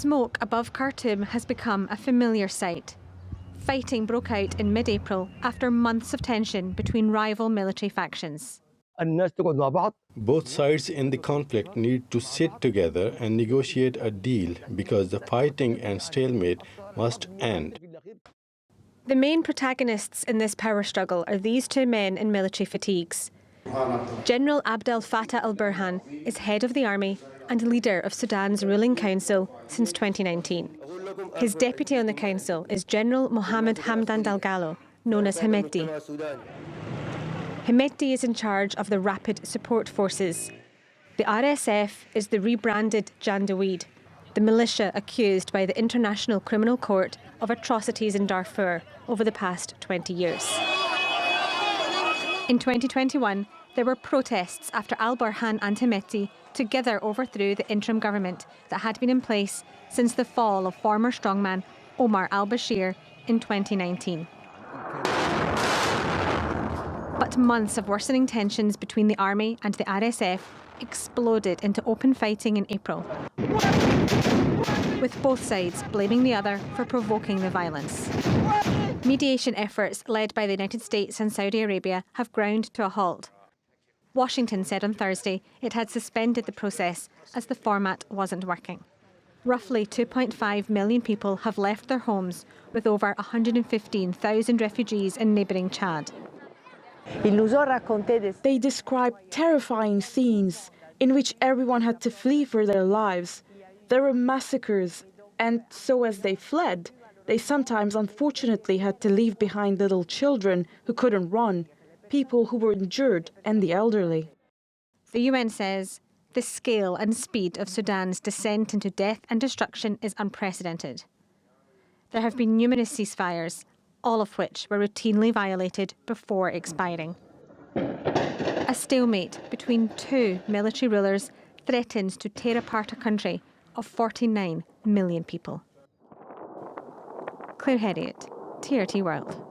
Smoke above Khartoum has become a familiar sight. Fighting broke out in mid-April after months of tension between rival military factions. Both sides in the conflict need to sit together and negotiate a deal because the fighting and stalemate must end. The main protagonists in this power struggle are these two men in military fatigues. General Abdel Fattah al-Burhan is head of the army and leader of Sudan's ruling council since 2019. His deputy on the council is General Mohammed Hamdan Dagalo, known as Herriot. Herriot is in charge of the Rapid Support Forces. The RSF is the rebranded Janjaweed, the militia accused by the International Criminal Court of atrocities in Darfur over the past 20 years. In 2021, there were protests after al-Burhan and Herriot together overthrew the interim government that had been in place since the fall of former strongman Omar al-Bashir in 2019. But months of worsening tensions between the army and the RSF exploded into open fighting in April, with both sides blaming the other for provoking the violence. Mediation efforts led by the United States and Saudi Arabia have ground to a halt. Washington said on Thursday it had suspended the process as the format wasn't working. Roughly 2.5 million people have left their homes, with over 115,000 refugees in neighbouring Chad. They described terrifying scenes in which everyone had to flee for their lives. There were massacres, and so as they fled, they sometimes unfortunately had to leave behind little children who couldn't run, people who were injured, and the elderly. The UN says the scale and speed of Sudan's descent into death and destruction is unprecedented. There have been numerous ceasefires, all of which were routinely violated before expiring. A stalemate between two military rulers threatens to tear apart a country of 49 million people. Claire Herriot, TRT World.